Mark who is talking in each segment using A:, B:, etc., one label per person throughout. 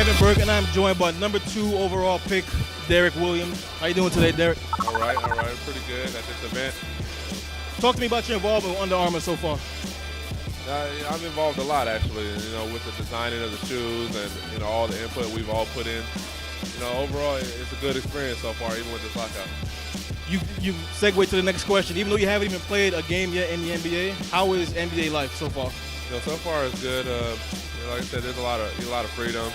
A: Kevin Burke, and I'm joined by number 2 overall pick, Derrick Williams. How you doing today, Derrick?
B: All right, pretty good at this event.
A: Talk to me about your involvement with Under Armour so far.
B: I'm involved a lot, actually, with the designing of the shoes and, all the input we've all put in. Overall, it's a good experience so far, even with this lockout.
A: You segue to the next question. Even though you haven't even played a game yet in the NBA, how is NBA life so far?
B: So far it's good. Like I said, there's a lot of freedom,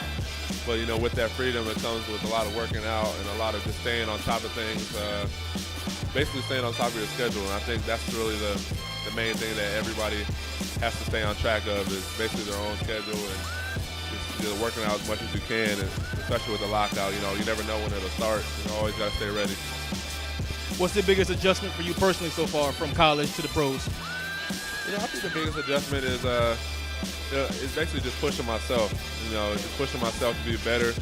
B: but with that freedom, it comes with a lot of working out and a lot of just staying on top of things. Basically, staying on top of your schedule, and I think that's really the main thing that everybody has to stay on track of is basically their own schedule and just working out as much as you can, and especially with the lockout. You never know when it'll start. Always got to stay ready.
A: What's the biggest adjustment for you personally so far from college to the pros?
B: I think the biggest adjustment is basically just pushing myself. Just pushing myself to be better,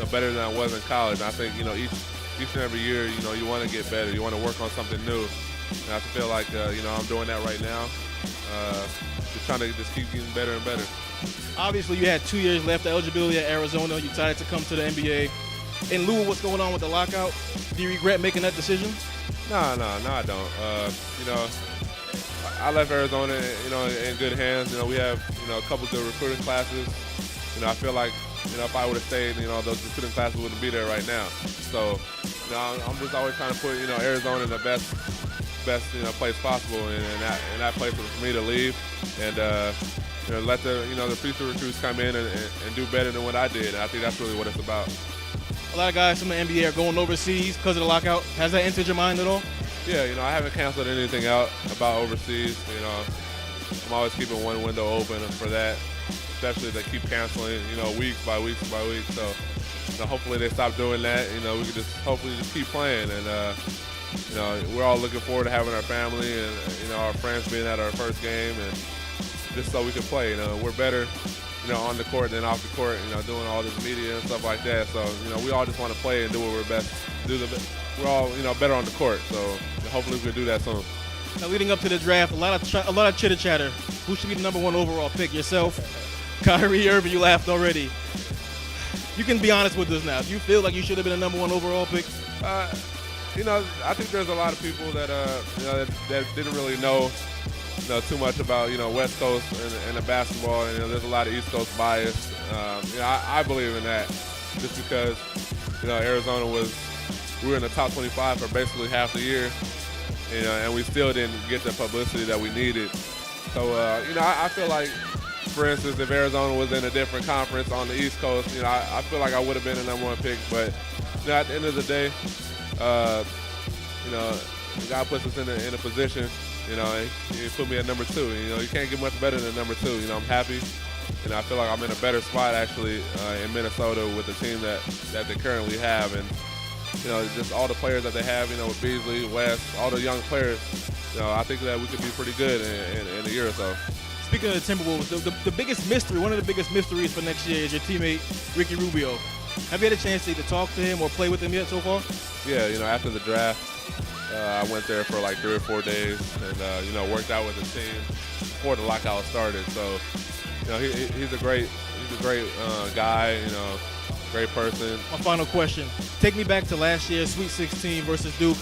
B: better than I was in college. And I think each and every year, you want to get better. You want to work on something new. And I feel like I'm doing that right now. Just trying to just keep getting better and better.
A: Obviously, you had 2 years left, eligibility at Arizona. You decided to come to the NBA. In lieu of what's going on with the lockout, do you regret making that decision?
B: No, I don't. I left Arizona, in good hands. We have, a couple good recruiting classes. I feel like, if I would have stayed, those recruiting classes wouldn't be there right now. So, I'm just always trying to put, Arizona in the best, place possible, and that place was for me to leave, and let the future recruits come in and do better than what I did. And I think that's really what it's about.
A: A lot of guys from the NBA are going overseas because of the lockout. Has that entered your mind at all?
B: Yeah, I haven't canceled anything out about overseas. I'm always keeping one window open for that, especially if they keep canceling, weeks by weeks by weeks. So, hopefully they stop doing that. We can just hopefully just keep playing. And, we're all looking forward to having our family and, our friends being at our first game and just so we can play. We're better, on the court than off the court, doing all this media and stuff like that. So, we all just want to play and do what we're best. We're all, better on the court. So hopefully we can do that soon.
A: Now, leading up to the draft, a lot of chitter chatter. Who should be the number 1 overall pick? Yourself, Kyrie Irving. You laughed already. You can be honest with us now. Do you feel like you should have been a number 1 overall pick?
B: I think there's a lot of people that that didn't really know too much about West Coast and the basketball, and there's a lot of East Coast bias. I believe in that just because Arizona we were in the top 25 for basically half the year, and we still didn't get the publicity that we needed. So I feel like, for instance, if Arizona was in a different conference on the East Coast, I feel like I would have been a number 1 pick. But at the end of the day, God puts us in a position. And he put me at number 2. You can't get much better than number 2. I'm happy, and I feel like I'm in a better spot actually in Minnesota with the team that they currently have, and just all the players that they have. With Beasley, West, all the young players. I think that we could be pretty good in a year or so.
A: Speaking of the Timberwolves, the biggest mystery, one of the biggest mysteries for next year is your teammate Ricky Rubio. Have you had a chance to either talk to him or play with him yet so far? Yeah,
B: after the draft, I went there for like 3 or 4 days and, worked out with the team before the lockout started. So, he's a great guy, great person.
A: My final question. Take me back to last year's Sweet 16 versus Duke.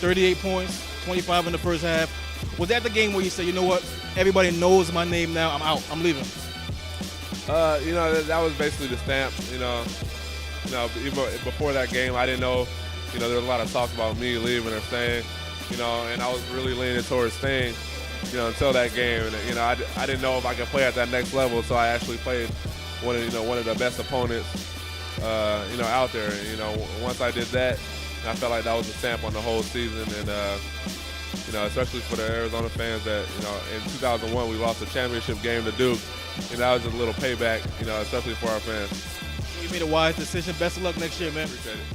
A: 38 points, 25 in the first half. Was that the game where you said, you know what, everybody knows my name now, I'm out, I'm leaving?
B: That was basically the stamp, even before that game, I didn't know, there was a lot of talk about me leaving or staying, and I was really leaning towards staying, until that game. And, I didn't know if I could play at that next level, so I actually played one of the best opponents, out there. Once I did that, I felt like that was a stamp on the whole season. And, especially for the Arizona fans that, in 2001 we lost the championship game to Duke, and that was a little payback, especially for our fans.
A: You made a wise decision. Best of luck next year, man.
B: Appreciate it.